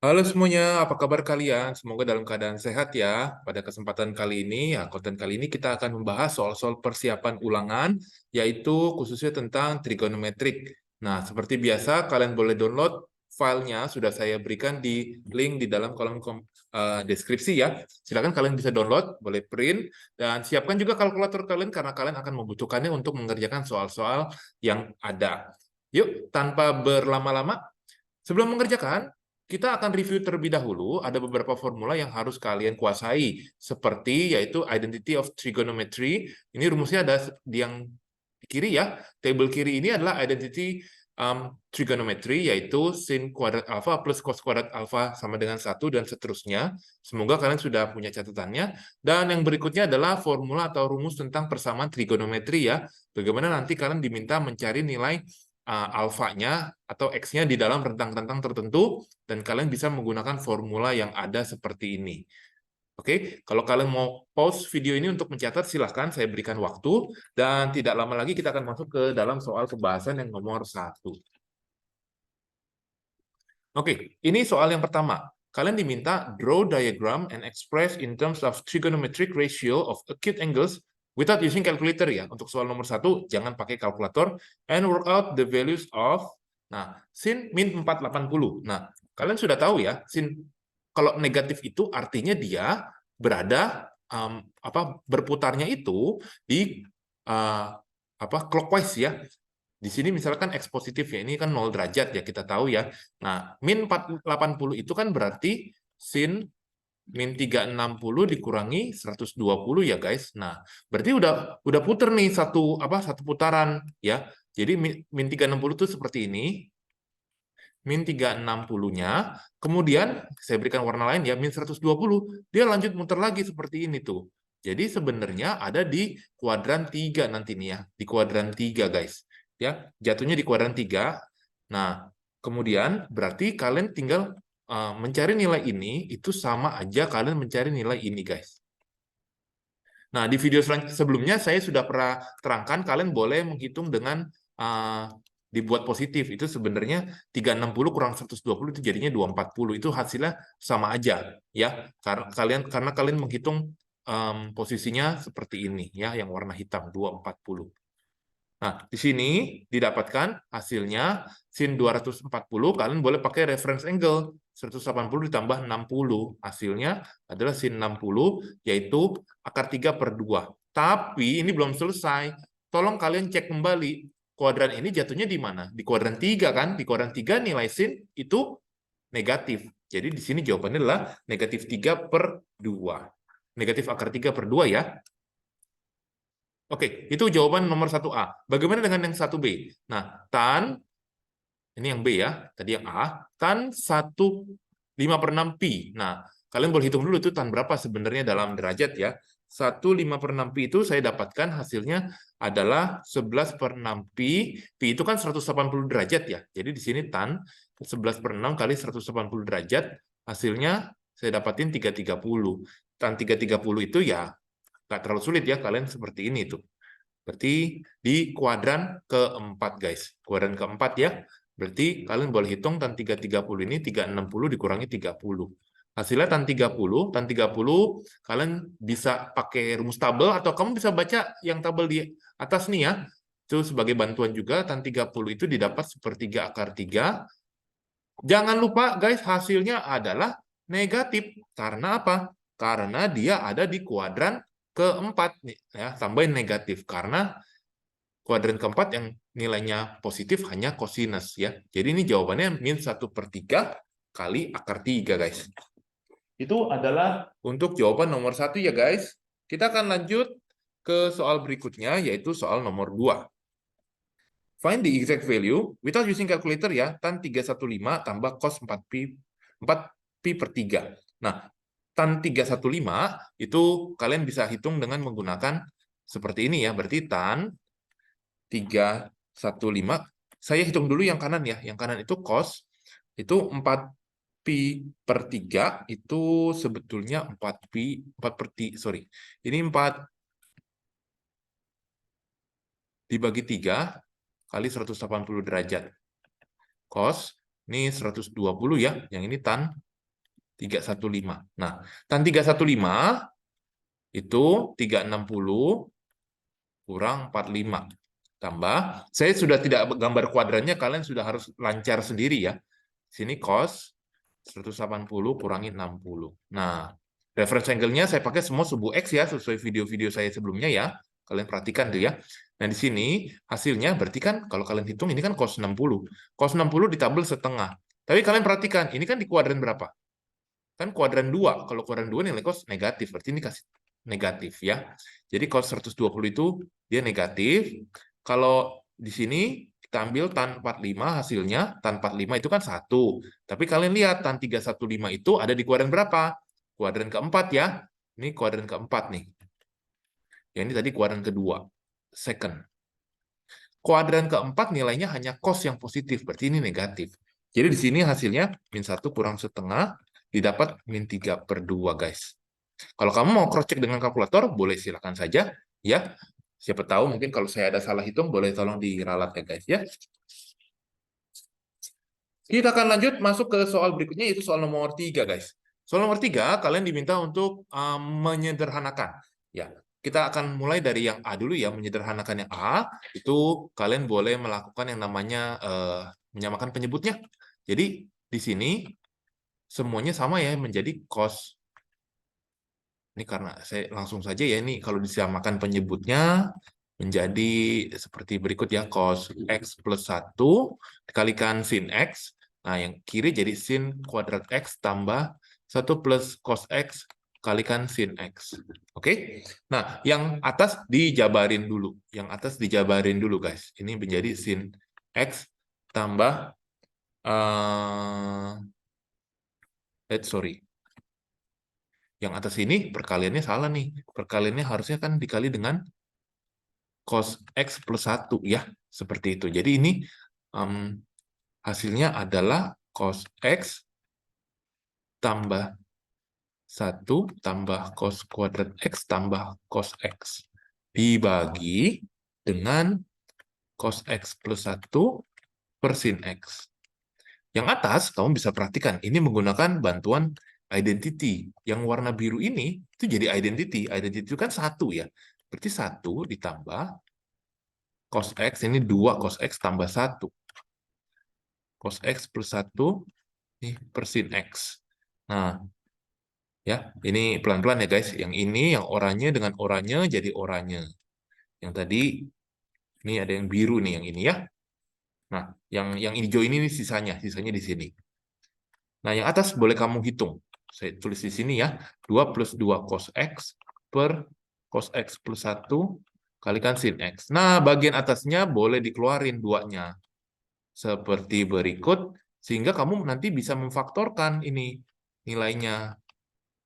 Halo semuanya, apa kabar kalian? Semoga dalam keadaan sehat ya. Pada kesempatan kali ini, konten kali ini kita akan membahas soal-soal persiapan ulangan, yaitu khususnya tentang trigonometrik. Nah, seperti biasa, kalian boleh download filenya, sudah saya berikan di link di dalam kolom deskripsi ya. Silakan kalian bisa download, boleh print, dan siapkan juga kalkulator kalian karena kalian akan membutuhkannya untuk mengerjakan soal-soal yang ada. Yuk, tanpa berlama-lama, sebelum mengerjakan, kita akan review terlebih dahulu. Ada beberapa formula yang harus kalian kuasai, seperti yaitu identity of trigonometry. Ini rumusnya ada di yang kiri ya. Table kiri ini adalah identity trigonometry, yaitu sin kuadrat alfa plus cos kuadrat alfa sama dengan 1 dan seterusnya. Semoga kalian sudah punya catatannya. Dan yang berikutnya adalah formula atau rumus tentang persamaan trigonometri ya. Bagaimana nanti kalian diminta mencari nilai alfanya atau x-nya di dalam rentang-rentang tertentu, dan kalian bisa menggunakan formula yang ada seperti ini. Oke, kalau kalian mau pause video ini untuk mencatat, silahkan saya berikan waktu, dan tidak lama lagi kita akan masuk ke dalam soal pembahasan yang nomor 1. Oke, ini soal yang pertama. Kalian diminta draw diagram and express in terms of trigonometric ratio of acute angles without using calculator ya. Untuk soal nomor 1, jangan pakai kalkulator, and work out the values of, nah, sin min 480. Nah, kalian sudah tahu ya, sin kalau negatif itu artinya dia berada berputarnya itu di clockwise ya. Di sini misalkan X positif ya, ini kan 0 derajat ya, kita tahu ya. Nah, min 480 itu kan berarti sin min 360 dikurangi 120 ya guys. Nah, berarti udah puter nih satu putaran ya. Jadi min 360 itu seperti ini. Min 360-nya, kemudian saya berikan warna lain ya, min 120, dia lanjut muter lagi seperti ini tuh. Jadi sebenarnya ada di kuadran 3 nanti nih ya, di kuadran 3 guys. Ya, jatuhnya di kuadran 3. Nah, kemudian berarti kalian tinggal mencari nilai ini, itu sama aja kalian mencari nilai ini guys. Nah, di video sebelumnya saya sudah pernah terangkan, kalian boleh menghitung dengan dibuat positif. Itu sebenarnya 360 kurang 120 itu jadinya 240. Itu hasilnya sama aja ya. Karena kalian menghitung posisinya seperti ini ya, yang warna hitam 240. Nah, di sini didapatkan hasilnya sin 240, kalian boleh pakai reference angle 180 ditambah 60. Hasilnya adalah sin 60, yaitu akar 3 per 2. Tapi ini belum selesai. Tolong kalian cek kembali, kuadran ini jatuhnya di mana? Di kuadran 3 kan? Di kuadran 3 nilai sin itu negatif. Jadi di sini jawabannya adalah negatif 3 per 2. Negatif akar 3 per 2 ya. Oke, itu jawaban nomor 1A. Bagaimana dengan yang 1B? Nah, tan, ini yang B ya, tadi yang A, tan 1/5/6 pi. Nah, kalian boleh hitung dulu itu tan berapa sebenarnya dalam derajat ya. 1/5/6 pi itu saya dapatkan hasilnya adalah 11/6 pi. Pi itu kan 180 derajat ya. Jadi di sini tan 11/6 kali 180 derajat, hasilnya saya dapatin 330. Tan 330 itu ya nggak terlalu sulit ya, kalian seperti ini tuh. Berarti di kuadran keempat guys. Kuadran keempat ya. Berarti kalian boleh hitung tan 330 ini 360 dikurangi 30. Hasilnya tan 30, kalian bisa pakai rumus tabel atau kamu bisa baca yang tabel di atas nih ya. Itu sebagai bantuan juga, tan 30 itu didapat sepertiga akar 3. Jangan lupa guys, hasilnya adalah negatif. Karena apa? Karena dia ada di kuadran keempat nih ya, tambahin negatif karena kuadran keempat yang nilainya positif hanya kosinus ya. Jadi ini jawabannya min 1/3 kali akar 3 guys. Itu adalah untuk jawaban nomor 1 ya guys. Kita akan lanjut ke soal berikutnya, yaitu soal nomor 2. Find the exact value without using calculator ya, tan 315 tambah cos 4pi per 3. Nah, tan 315 itu kalian bisa hitung dengan menggunakan seperti ini ya. Berarti tan 315, saya hitung dulu yang kanan ya. Yang kanan itu cos, itu 4pi per 3, itu sebetulnya 4 per 3, sorry. Ini 4 dibagi 3 kali 180 derajat. Cos, ini 120 ya, yang ini tan. 315. Nah, tan 315 itu 360 kurang 45. Tambah, saya sudah tidak gambar kuadrannya, kalian sudah harus lancar sendiri ya. Sini cos 180 kurangi 60. Nah, reference angle-nya saya pakai semua subuh X ya, sesuai video-video saya sebelumnya ya. Kalian perhatikan tuh ya. Nah, di sini hasilnya berarti kan kalau kalian hitung ini kan cos 60. Cos 60 ditabel setengah. Tapi kalian perhatikan, ini kan di kuadran berapa? Kan kuadran 2. Kalau kuadran 2 nilai cos negatif, berarti ini kasih negatif ya. Jadi cos 120 itu dia negatif. Kalau di sini kita ambil tan 45 hasilnya, tan 45 itu kan 1. Tapi kalian lihat tan 315 itu ada di kuadran berapa? Kuadran keempat ya. Ini kuadran keempat nih. Ya, ini tadi kuadran kedua. Second. Kuadran keempat nilainya hanya cos yang positif, berarti ini negatif. Jadi di sini hasilnya min 1 kurang setengah, didapat min 3/2, guys. Kalau kamu mau cross check dengan kalkulator, boleh silakan saja ya. Siapa tahu mungkin kalau saya ada salah hitung, boleh tolong diralat ya guys ya. Kita akan lanjut masuk ke soal berikutnya, yaitu soal nomor 3 guys. Soal nomor 3 kalian diminta untuk menyederhanakan. Ya, kita akan mulai dari yang A dulu ya, menyederhanakan yang A. Itu kalian boleh melakukan yang namanya menyamakan penyebutnya. Jadi di sini semuanya sama ya, menjadi cos. Ini karena saya langsung saja ya, ini kalau disamakan penyebutnya menjadi seperti berikut ya, cos X plus 1 dikalikan sin X. Nah, yang kiri jadi sin kuadrat X tambah 1 plus cos X kalikan sin X. Oke? Nah, yang atas dijabarin dulu. Yang atas dijabarin dulu, guys. Ini menjadi sin X tambah, sorry. Yang atas ini perkaliannya salah nih. Perkaliannya harusnya kan dikali dengan cos X plus 1 ya. Seperti itu. Jadi ini hasilnya adalah cos X tambah 1 tambah cos kuadrat X tambah cos X. Dibagi dengan cos X plus 1 per sin X. Yang atas, kamu bisa perhatikan, ini menggunakan bantuan identity. Yang warna biru ini, itu jadi identity. Identity itu kan 1 ya. Berarti 1 ditambah cos X, ini 2 cos X tambah 1. Cos X plus 1 ini per sin X. Nah, ya, ini pelan-pelan ya guys. Yang ini, yang oranye dengan oranye jadi oranye. Yang tadi, ini ada yang biru nih, yang ini ya. Nah, yang hijau ini nih sisanya di sini. Nah, yang atas boleh kamu hitung. Saya tulis di sini ya. 2 plus 2 cos X per cos X plus 1 kalikan sin X. Nah, bagian atasnya boleh dikeluarin 2-nya. Seperti berikut, sehingga kamu nanti bisa memfaktorkan ini nilainya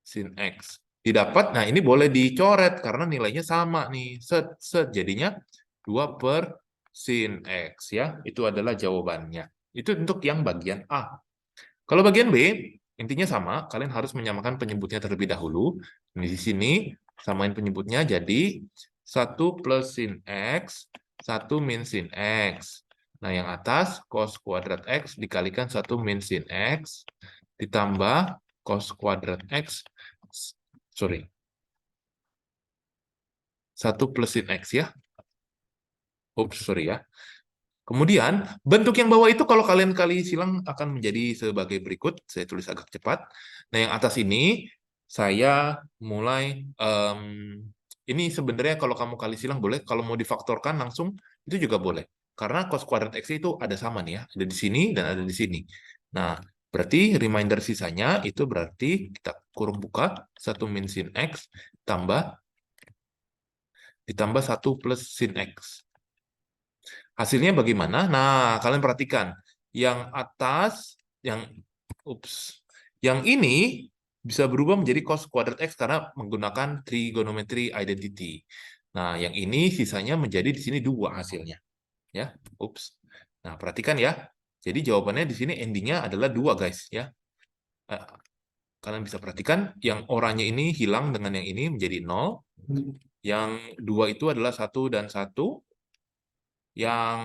sin X. Didapat, nah ini boleh dicoret karena nilainya sama nih. Set, jadinya 2 per sin X ya. Itu adalah jawabannya. Itu untuk yang bagian A. Kalau bagian B, intinya sama, kalian harus menyamakan penyebutnya terlebih dahulu. Di sini, samain penyebutnya jadi 1 plus sin X, 1 min sin X. Nah, yang atas, cos kuadrat X dikalikan 1 min sin X, ditambah cos kuadrat X, sorry, 1 plus sin X ya. Oops, sorry ya. Kemudian, bentuk yang bawah itu kalau kalian kali silang akan menjadi sebagai berikut. Saya tulis agak cepat. Nah, yang atas ini, saya mulai, ini sebenarnya kalau kamu kali silang boleh, kalau mau difaktorkan langsung, itu juga boleh. Karena cos kuadrat X itu ada sama nih ya, ada di sini dan ada di sini. Nah, berarti reminder sisanya itu berarti kita kurung buka, 1 min sin X ditambah 1 plus sin X. Hasilnya bagaimana? Nah, kalian perhatikan. Yang atas, yang ini bisa berubah menjadi cos kuadrat X karena menggunakan trigonometry identity. Nah, yang ini sisanya menjadi di sini 2 hasilnya. Ya, Nah, perhatikan ya. Jadi jawabannya di sini endingnya adalah 2, guys. Ya. Kalian bisa perhatikan, yang oranye ini hilang dengan yang ini menjadi 0. Yang 2 itu adalah 1 dan 1. Yang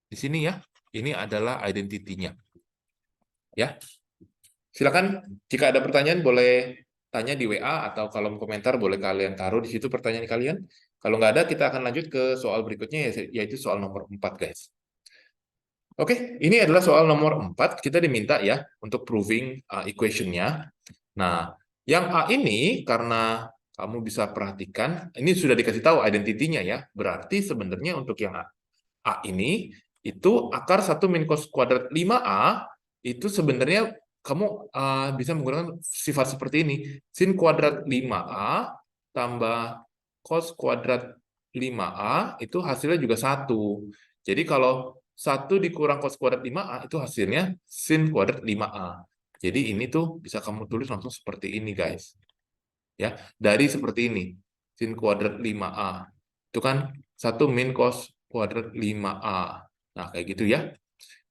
di sini ya, ini adalah identity-nya. Ya. Silakan jika ada pertanyaan boleh tanya di WA atau kolom komentar boleh kalian taruh di situ pertanyaan kalian. Kalau nggak ada, kita akan lanjut ke soal berikutnya, yaitu soal nomor 4, guys. Oke, ini adalah soal nomor 4. Kita diminta ya untuk proving equation-nya. Nah, yang A ini karena kamu bisa perhatikan, ini sudah dikasih tahu identitinya ya. Berarti sebenarnya untuk yang A ini, itu akar 1 min cos kuadrat 5A, itu sebenarnya kamu bisa menggunakan sifat seperti ini. Sin kuadrat 5A tambah cos kuadrat 5A, itu hasilnya juga 1. Jadi kalau 1 dikurang cos kuadrat 5A, itu hasilnya sin kuadrat 5A. Jadi ini tuh bisa kamu tulis langsung seperti ini, guys. Ya, dari seperti ini. Sin kuadrat 5A. Itu kan 1 min cos kuadrat 5A. Nah, kayak gitu ya.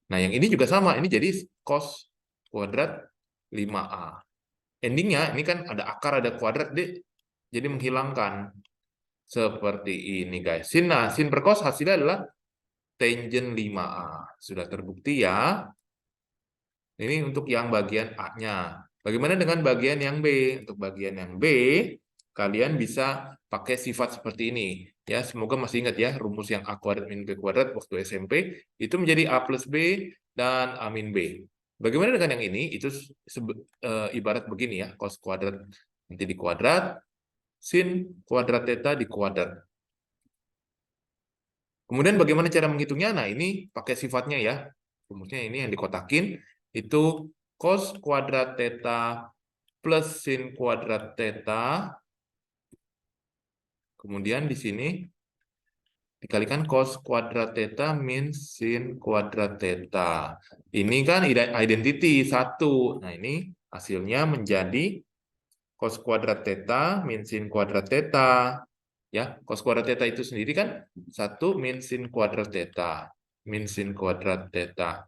Nah, yang ini juga sama. Ini jadi cos kuadrat 5A. Endingnya, ini kan ada akar, ada kuadrat, jadi menghilangkan. Seperti ini, guys. Nah, sin per cos hasilnya adalah tangent 5A. Sudah terbukti ya. Ini untuk yang bagian A-nya. Bagaimana dengan bagian yang B? Untuk bagian yang B, kalian bisa pakai sifat seperti ini. Ya, semoga masih ingat ya, rumus yang A kuadrat min B kuadrat waktu SMP, itu menjadi A plus B dan A min B. Bagaimana dengan yang ini? Itu ibarat begini ya, cos kuadrat nanti di kuadrat, sin kuadrat theta di kuadrat. Kemudian bagaimana cara menghitungnya? Nah, ini pakai sifatnya ya. Rumusnya ini yang dikotakin, itu cos kuadrat theta plus sin kuadrat theta. Kemudian di sini dikalikan cos kuadrat theta min sin kuadrat theta. Ini kan identity 1. Nah, ini hasilnya menjadi cos kuadrat theta min sin kuadrat theta. Ya, cos kuadrat theta itu sendiri kan 1 min sin kuadrat theta. Min sin kuadrat theta.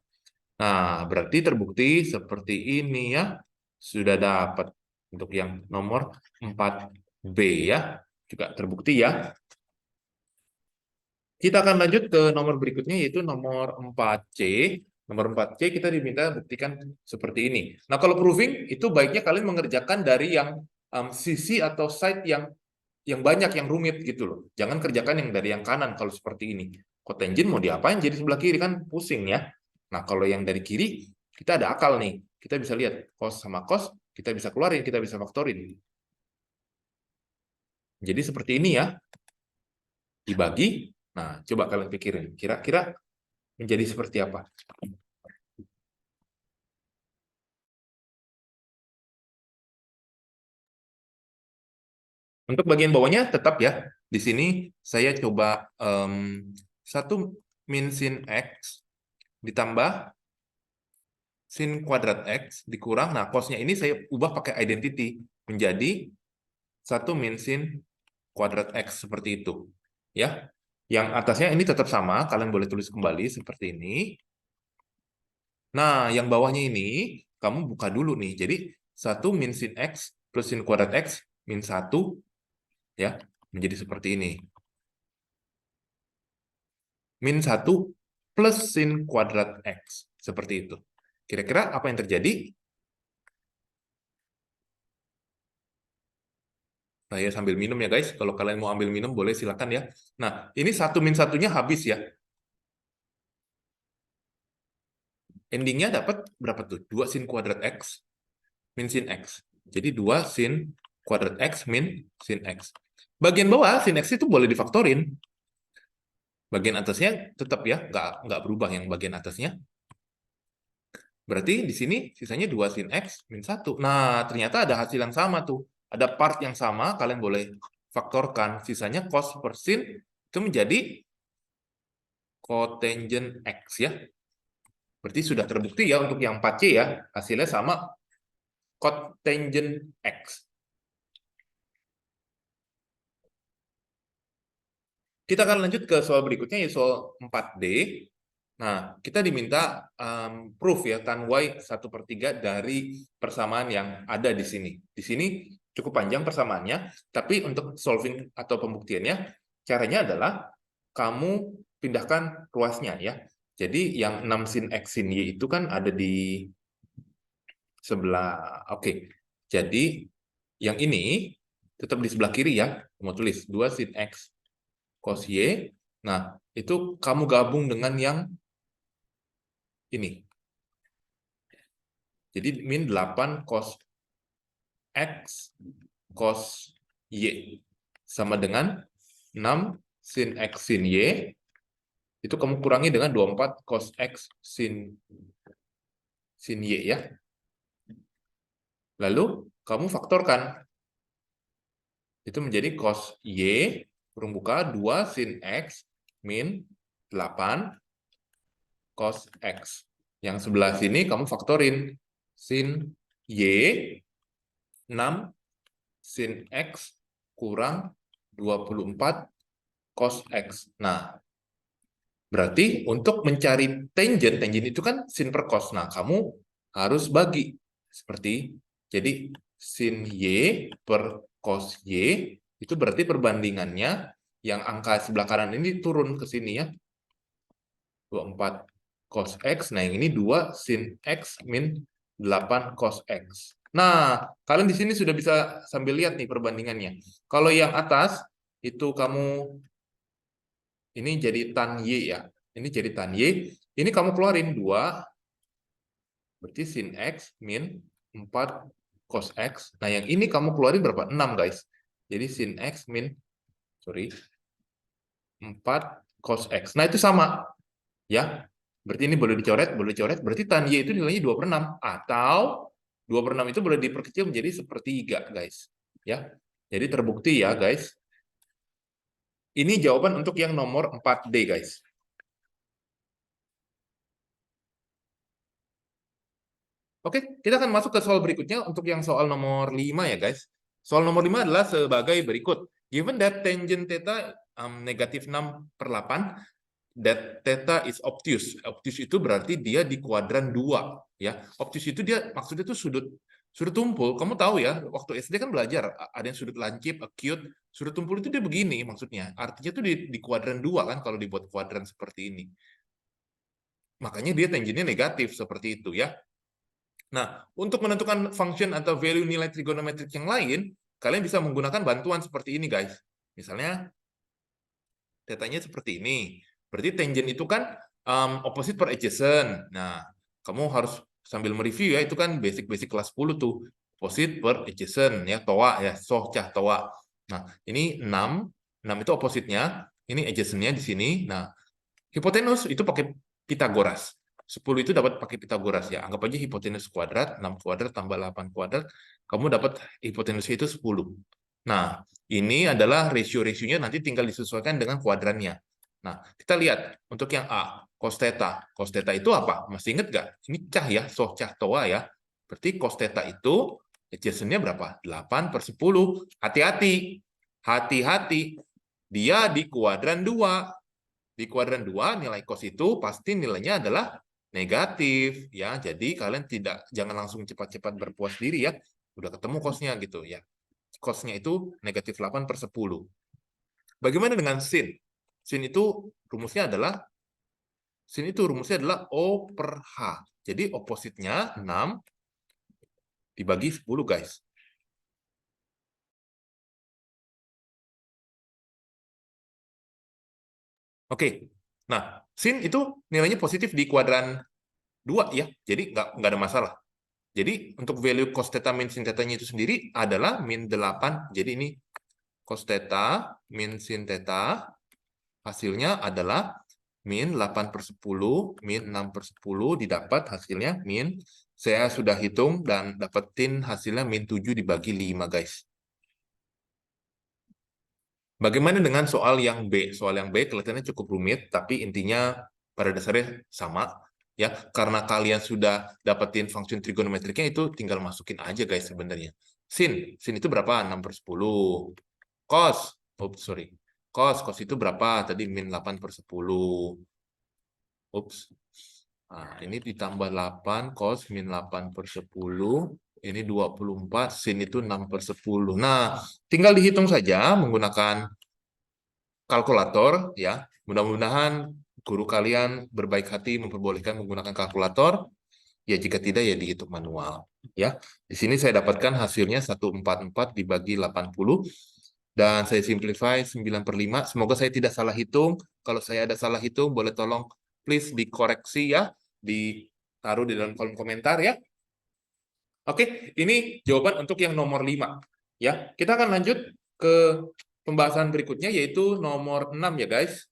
Nah, berarti terbukti seperti ini ya. Sudah dapat untuk yang nomor 4B ya. Juga terbukti ya. Kita akan lanjut ke nomor berikutnya, yaitu nomor 4C. Nomor 4C kita diminta buktikan seperti ini. Nah, kalau proving, itu baiknya kalian mengerjakan dari yang sisi atau side yang banyak, yang rumit gitu loh. Jangan kerjakan yang dari yang kanan kalau seperti ini. Cotangent mau diapain jadi sebelah kiri, kan pusing ya. Nah, kalau yang dari kiri, kita ada akal nih. Kita bisa lihat cos sama cos, kita bisa keluarin, kita bisa faktorin. Jadi seperti ini ya. Dibagi. Nah, coba kalian pikirin. Kira-kira menjadi seperti apa? Untuk bagian bawahnya tetap ya. Di sini saya coba 1 min sin X ditambah sin kuadrat X dikurang. Nah, cosnya ini saya ubah pakai identity menjadi 1 min sin kuadrat X seperti itu. Ya. Yang atasnya ini tetap sama, kalian boleh tulis kembali seperti ini. Nah, yang bawahnya ini kamu buka dulu nih. Jadi 1 min sin X plus sin kuadrat X min 1 ya, menjadi seperti ini. Min 1 plus sin kuadrat X. Seperti itu. Kira-kira apa yang terjadi? Saya sambil minum ya guys. Kalau kalian mau ambil minum boleh silakan ya. Nah, ini 1 min 1-nya habis ya. Endingnya dapat berapa tuh? 2 sin kuadrat X min sin X. Jadi 2 sin kuadrat X min sin X. Bagian bawah sin X itu boleh difaktorin. Bagian atasnya tetap ya, nggak berubah yang bagian atasnya. Berarti di sini sisanya 2 sin X min 1. Nah, ternyata ada hasil yang sama tuh. Ada part yang sama, kalian boleh faktorkan. Sisanya cos per sin itu menjadi cotangent X ya. Berarti sudah terbukti ya untuk yang 4C ya. Hasilnya sama cotangent X. Kita akan lanjut ke soal berikutnya, yaitu soal 4D. Nah, kita diminta proof ya, tan Y 1/3 dari persamaan yang ada di sini. Di sini cukup panjang persamaannya, tapi untuk solving atau pembuktiannya, caranya adalah kamu pindahkan ruasnya ya. Jadi yang 6 sin X sin Y itu kan ada di sebelah. Oke. Jadi yang ini tetap di sebelah kiri ya. Kamu tulis 2 sin X cos Y. Nah, itu kamu gabung dengan yang ini. Jadi min 8 cos X cos Y sama dengan 6 sin X sin Y. Itu kamu kurangi dengan 24 cos X sin Y ya. Lalu kamu faktorkan. Itu menjadi cos Y, kurung buka, 2 sin X min 8 cos X. Yang sebelah sini kamu faktorin. Sin Y, 6 sin X kurang 24 cos X. Nah, berarti untuk mencari tangent itu kan sin per cos. Nah, kamu harus bagi. Seperti, jadi sin Y per cos Y, itu berarti perbandingannya yang angka sebelah kanan ini turun ke sini ya. 24 cos X. Nah, yang ini 2 sin X min 8 cos X. Nah, kalian di sini sudah bisa sambil lihat nih perbandingannya. Kalau yang atas, itu kamu, ini jadi tan Y ya. Ini jadi tan Y. Ini kamu keluarin 2, berarti sin X min 4 cos X. Nah, yang ini kamu keluarin berapa? 6, guys. Jadi sin X min, 4 cos X. Nah, itu sama. Ya, berarti ini boleh dicoret, berarti tan Y itu nilainya 2/6. Atau 2/6 itu boleh diperkecil menjadi sepertiga, guys. Ya, jadi terbukti ya, guys. Ini jawaban untuk yang nomor 4D, guys. Oke, kita akan masuk ke soal berikutnya untuk yang soal nomor 5 ya, guys. Soal nomor 5 adalah sebagai berikut. Given that tangent theta negatif 6/8, that theta is obtuse. Obtuse itu berarti dia di kuadran 2. Ya. Obtuse itu dia maksudnya itu sudut tumpul. Kamu tahu ya, waktu SD kan belajar, ada yang sudut lancip, acute. Sudut tumpul itu dia begini maksudnya. Artinya itu di kuadran 2 kan kalau dibuat kuadran seperti ini. Makanya dia tangentnya negatif seperti itu ya. Nah, untuk menentukan function atau value nilai trigonometrik yang lain, kalian bisa menggunakan bantuan seperti ini, guys. Misalnya, datanya seperti ini. Berarti tangent itu kan opposite per adjacent. Nah, kamu harus sambil mereview ya, itu kan basic-basic kelas 10 tuh. Opposite per adjacent, ya, toa, ya, soh, cah, toa. Nah, ini 6. 6 itu opposite-nya. Ini adjacent-nya di sini. Nah, hipotenus itu pakai Pitagoras. 10 itu dapat pakai Pitagoras ya. Anggap aja hipotenus kuadrat, 6 kuadrat tambah 8 kuadrat, kamu dapat hipotenusnya itu 10. Nah, ini adalah rasio-rasionya nanti tinggal disesuaikan dengan kuadrannya. Nah, kita lihat untuk yang A, cos theta. Cos theta itu apa? Masih ingat nggak? Ini cah ya, soh cah toa ya. Berarti cos theta itu adjacent-nya berapa? 8/10. Hati-hati. Hati-hati. Dia di kuadran 2. Di kuadran 2 nilai cos itu pasti nilainya adalah negatif ya. Jadi kalian jangan langsung cepat-cepat berpuas diri ya. Udah ketemu cosnya gitu ya. Cosnya itu negatif 8/10. Bagaimana dengan sin? Sin itu rumusnya adalah O per H. Jadi opposite-nya 6 dibagi 10, guys. Oke. Nah, sin itu nilainya positif di kuadran 2 ya. Jadi nggak ada masalah. Jadi untuk value cos theta min sin theta-nya itu sendiri adalah min 8. Jadi ini cos theta min sin theta hasilnya adalah min 8/10 min 6/10 didapat hasilnya min, saya sudah hitung dan dapetin hasilnya min 7 dibagi 5, guys. Bagaimana dengan soal yang B? Soal yang B kelihatannya cukup rumit, tapi intinya pada dasarnya sama. Ya, karena kalian sudah dapetin fungsi trigonometriknya itu tinggal masukin aja, guys, sebenarnya. Sin itu berapa? 6/10. Cos, cos itu berapa? Tadi min 8/10. Ups. Nah, ini ditambah 8, cos min 8/10. Ini 24, sin itu 6/10. Nah, tinggal dihitung saja menggunakan kalkulator ya. Mudah-mudahan guru kalian berbaik hati memperbolehkan menggunakan kalkulator. Ya jika tidak ya dihitung manual. Ya, di sini saya dapatkan hasilnya 144 dibagi 80. Dan saya simplify 9/5. Semoga saya tidak salah hitung. Kalau saya ada salah hitung, boleh tolong please dikoreksi ya. Ditaruh di dalam kolom komentar ya. Oke, ini jawaban untuk yang nomor 5. Ya, kita akan lanjut ke pembahasan berikutnya, yaitu nomor 6 ya guys.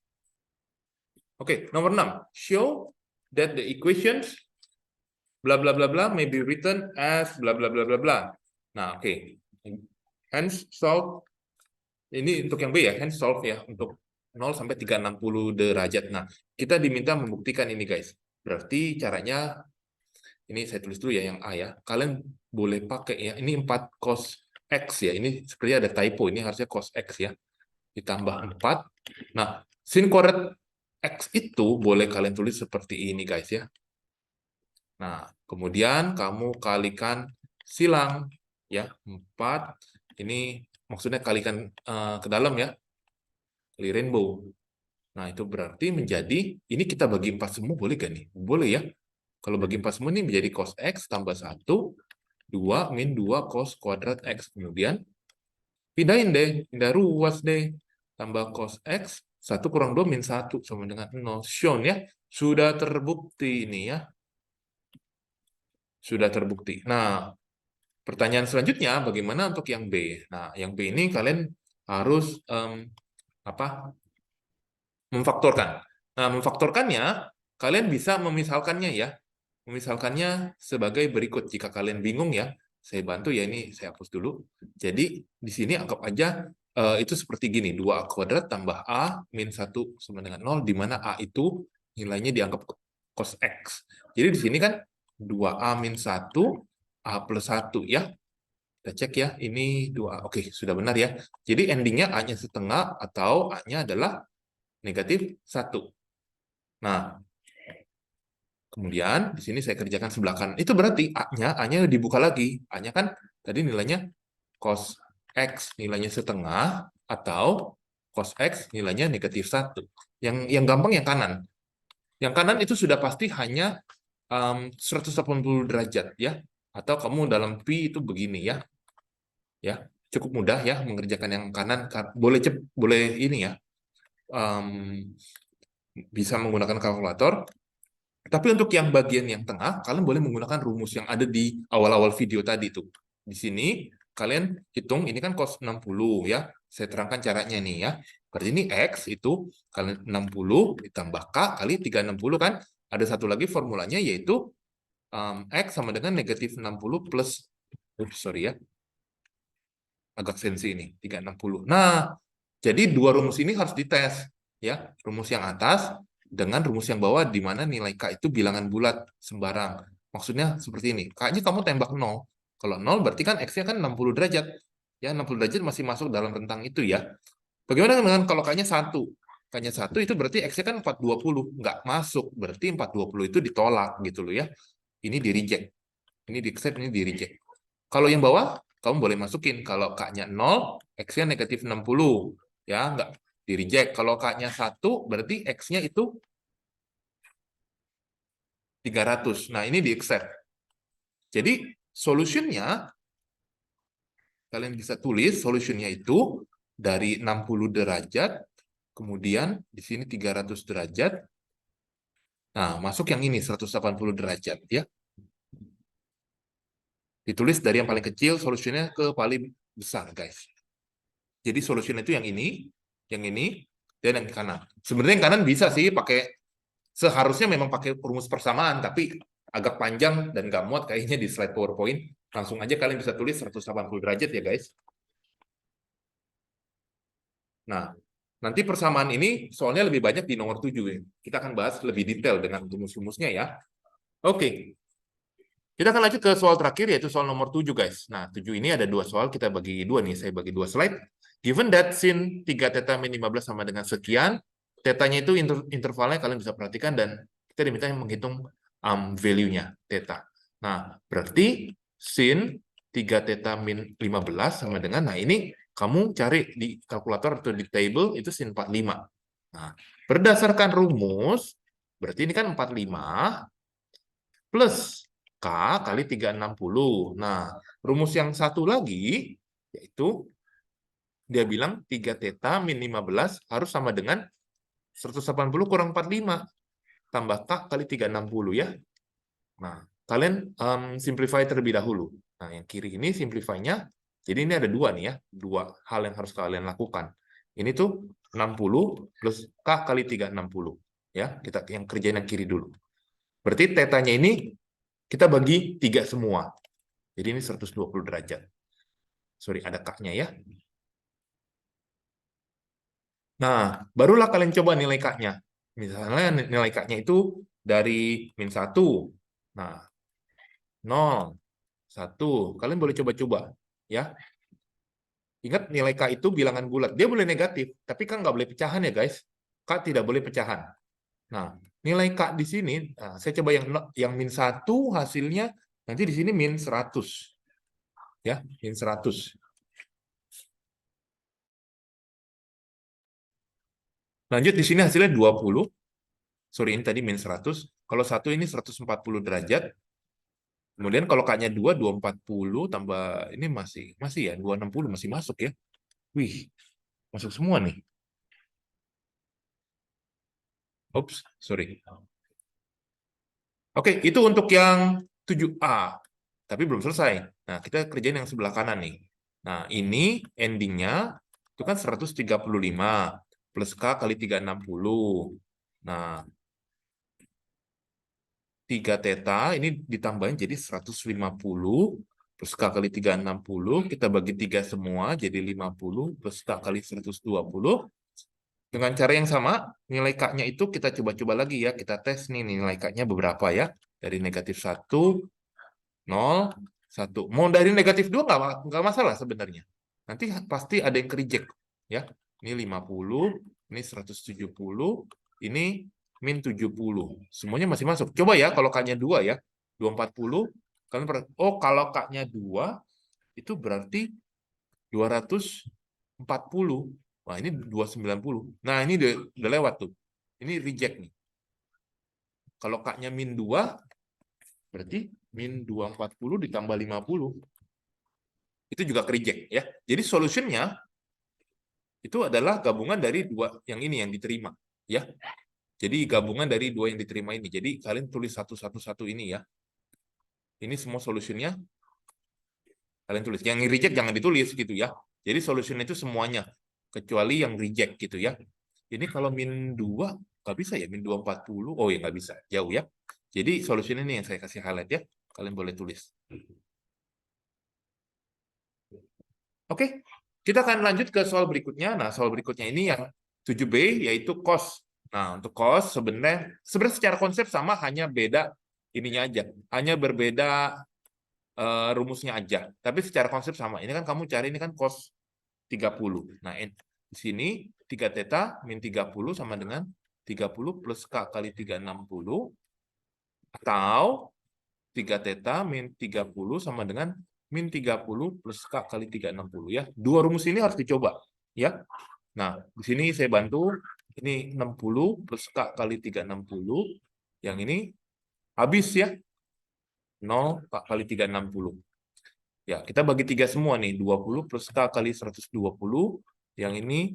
Oke, nomor 6. Show that the equations bla bla bla bla may be written as bla bla bla bla bla. Nah, oke. Hence solve. Ini untuk yang B ya, hence solve ya untuk 0 sampai 360 derajat. Nah, kita diminta membuktikan ini guys. Berarti caranya ini saya tulis dulu ya yang A ya. Kalian boleh pakai ya. Ini 4 cos X ya. Ini seperti ada typo. Ini harusnya cos X ya. Ditambah 4. Nah, sin kuadrat X itu boleh kalian tulis seperti ini guys ya. Nah, kemudian kamu kalikan silang ya, 4 ini maksudnya kalikan ke dalam ya, kali rainbow. Nah, itu berarti menjadi ini kita bagi 4 semua boleh kan nih? Boleh ya. Kalau bagi 4 semua ini menjadi cos X tambah 1 2 min 2 cos kuadrat X. Kemudian pindahin deh, pindah ruas deh. Tambah cos X 1 kurang 2 min 1 sama dengan 0. Shown ya. Sudah terbukti ini ya. Sudah terbukti. Nah, pertanyaan selanjutnya, bagaimana untuk yang B? Nah, yang B ini kalian harus memfaktorkan. Nah, memfaktorkannya, kalian bisa memisalkannya ya. Memisalkannya sebagai berikut. Jika kalian bingung ya, saya bantu ya, ini saya hapus dulu. Jadi, di sini anggap aja itu seperti gini, 2A kuadrat tambah A min 1 sama dengan 0, di mana A itu nilainya dianggap cos X. Jadi, di sini kan 2A min 1, A plus 1 ya. Kita cek ya, ini 2A. Oke, sudah benar ya. Jadi endingnya A-nya setengah atau A-nya adalah negatif 1. Nah, kemudian di sini saya kerjakan sebelah kanan. Itu berarti A-nya dibuka lagi. A-nya kan tadi nilainya cos X nilainya setengah atau cos X nilainya negatif 1. Yang gampang yang kanan. Yang kanan itu sudah pasti hanya 180 derajat ya. Atau kamu dalam Pi itu begini ya. Ya, cukup mudah ya mengerjakan yang kanan. Boleh ini ya. Bisa menggunakan kalkulator. Tapi untuk yang bagian yang tengah, kalian boleh menggunakan rumus yang ada di awal-awal video tadi tuh. Di sini kalian hitung, ini kan cos 60 ya. Saya terangkan caranya nih ya. Berarti ini X itu kalian 60 ditambah K kali 360 kan. Ada satu lagi formulanya yaitu X sama dengan negatif 60 plus, sorry ya, agak sensi ini, 360. Nah, jadi dua rumus ini harus dites. Ya, rumus yang atas dengan rumus yang bawah di mana nilai K itu bilangan bulat sembarang. Maksudnya seperti ini. K-nya kamu tembak 0. Kalau 0 berarti kan X-nya kan 60 derajat. Ya, 60 derajat masih masuk dalam rentang itu ya. Bagaimana dengan kalau K-nya 1? K-nya 1 itu berarti X-nya kan 420. Nggak masuk. Berarti 420 itu ditolak gitu loh ya. Ini di-reject. Ini di-accept, ini di-reject. Kalau yang bawah, kamu boleh masukin. Kalau K-nya 0, X-nya negatif 60. Ya, nggak di-reject. Kalau K-nya 1, berarti X-nya itu 300. Nah, ini di-accept. Jadi, solutionnya, kalian bisa tulis solutionnya itu dari 60 derajat, kemudian di sini 300 derajat. Nah, masuk yang ini, 180 derajat. Ya. Ditulis dari yang paling kecil, solutionnya ke paling besar, guys. Jadi solution itu yang ini, dan yang kanan. Sebenarnya yang kanan bisa sih pakai, seharusnya memang pakai rumus persamaan, tapi agak panjang dan nggak muat kayaknya di slide PowerPoint. Langsung aja kalian bisa tulis 180 derajat ya guys. Nah, nanti persamaan ini soalnya lebih banyak di nomor 7. Kita akan bahas lebih detail dengan rumus-rumusnya ya. Oke. Kita akan lanjut ke soal terakhir, yaitu soal nomor 7, guys. Nah, 7 ini ada 2 soal, kita bagi 2 nih. Saya bagi 2 slide. Given that sin 3 theta min 15 sama dengan sekian, tetanya itu intervalnya kalian bisa perhatikan, dan kita diminta menghitung value-nya, theta. Nah, berarti sin 3 theta min 15 sama dengan, nah ini kamu cari di kalkulator atau di table, itu sin 45. Nah, berdasarkan rumus, berarti ini kan 45, plus kali 360. Nah, rumus yang satu lagi, yaitu dia bilang 3 theta min 15 harus sama dengan 180 kurang 45 tambah K kali 360 ya. Nah, kalian simplify terlebih dahulu. Nah, yang kiri ini simplify-nya, jadi ini ada dua nih ya, dua hal yang harus kalian lakukan. Ini tuh 60 plus K kali 360. Ya, kita yang kerjain yang kiri dulu. Berarti tetanya ini kita bagi 3 semua. Jadi ini 120 derajat. Sorry, ada K-nya ya. Nah, barulah kalian coba nilai K-nya. Misalnya nilai K-nya itu dari min 1. Nah, 0, 1. Kalian boleh coba-coba. Ya, ingat nilai K itu bilangan bulat. Dia boleh negatif, tapi kan nggak boleh pecahan ya guys. K tidak boleh pecahan. Nah, nilai K di sini, nah, saya coba yang min 1 hasilnya, nanti di sini min 100. Ya, min 100. Lanjut di sini hasilnya 20. Sorry, ini tadi min 100. Kalau 1 ini 140 derajat. Kemudian kalau K-nya 2, 240 tambah ini masih ya, 260 masih masuk ya. Wih, masuk semua nih. Oops, sorry. Oke, itu untuk yang 7A. Tapi belum selesai. Nah, kita kerjain yang sebelah kanan nih. Nah, ini endingnya itu kan 135 plus K kali 360. Nah, 3 theta ini ditambahin jadi 150 plus K kali 360. Kita bagi 3 semua jadi 50 plus K kali 120. Dengan cara yang sama, nilai K-nya itu kita coba-coba lagi ya. Kita tes nih nilai K-nya beberapa ya. Dari negatif 1, 0, 1. Mau dari negatif 2 nggak masalah sebenarnya. Nanti pasti ada yang ke-reject. Ya. Ini 50, ini 170, ini min 70. Semuanya masih masuk. Coba ya kalau K-nya 2 ya. 240. Oh, kalau K-nya 2, itu berarti 240. Wah, ini 290. Nah, ini udah lewat tuh. Ini reject nih. Kalau K-nya min 2, berarti min 240 ditambah 50. Itu juga reject ya. Jadi solutionnya itu adalah gabungan dari dua yang ini yang diterima. Ya. Jadi gabungan dari dua yang diterima ini. Jadi kalian tulis satu-satu ini ya. Ini semua solutionnya. Kalian tulis. Yang reject jangan ditulis gitu ya. Jadi solutionnya itu semuanya. Kecuali yang reject gitu ya. Ini kalau min 2, nggak bisa ya, min 240. Oh ya, nggak bisa. Jauh ya. Jadi solusinya ini yang saya kasih highlight ya. Kalian boleh tulis. Oke, kita akan lanjut ke soal berikutnya. Nah, soal berikutnya ini yang 7B, yaitu cos. Nah, untuk cos sebenarnya secara konsep sama, hanya beda ininya aja. Hanya berbeda rumusnya aja. Tapi secara konsep sama. Ini kan kamu cari, ini kan cos 30. Nah, di sini 3 theta min 30 sama dengan 30 plus K kali 360, atau 3 theta min 30 sama dengan min 30 plus K kali 360 ya. Dua rumus ini harus dicoba ya. Nah, di sini saya bantu, ini 60 plus K kali 360, yang ini habis ya. 0 K kali 360. Ya, kita bagi 3 semua nih, 20 plus K kali 120, yang ini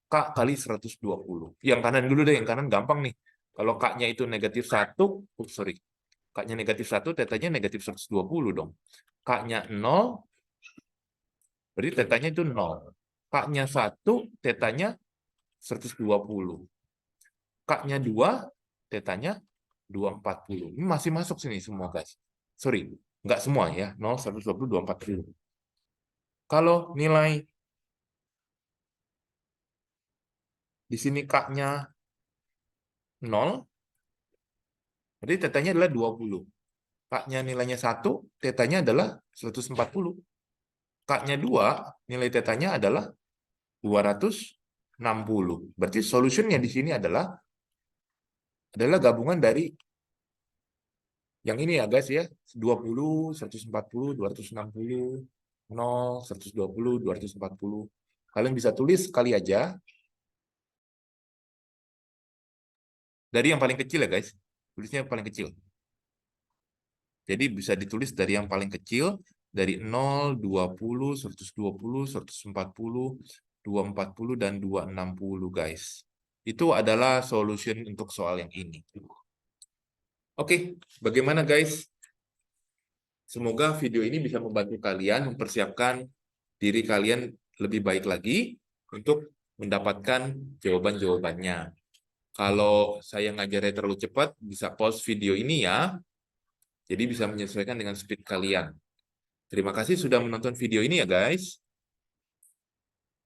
K kali 120. Yang kanan dulu deh, yang kanan gampang nih. Kalau K-nya itu negatif 1, sorry. K-nya negatif 1, tetanya negatif 120 dong. K-nya 0, berarti tetanya itu 0. K-nya 1, tetanya 120. K-nya 2, tetanya 240. Ini masih masuk sini semua, guys. Sorry, nggak semua ya. 0, 120, 240. Kalau nilai di sini K-nya 0, berarti tetanya adalah 20. K-nya nilainya 1, tetanya adalah 140. K-nya 2, nilai tetanya adalah 260. Berarti solutionnya di sini adalah gabungan dari yang ini ya guys ya. 20, 140, 260, 0, 120, 240. Kalian bisa tulis kali aja. Dari yang paling kecil ya guys. Tulisnya yang paling kecil. Jadi bisa ditulis dari yang paling kecil, dari 0, 20, 120, 140, 240, dan 260, guys. Itu adalah solution untuk soal yang ini. Oke, bagaimana guys? Semoga video ini bisa membantu kalian mempersiapkan diri kalian lebih baik lagi untuk mendapatkan jawaban-jawabannya. Kalau saya ngajarnya terlalu cepat, bisa pause video ini ya. Jadi bisa menyesuaikan dengan speed kalian. Terima kasih sudah menonton video ini ya guys.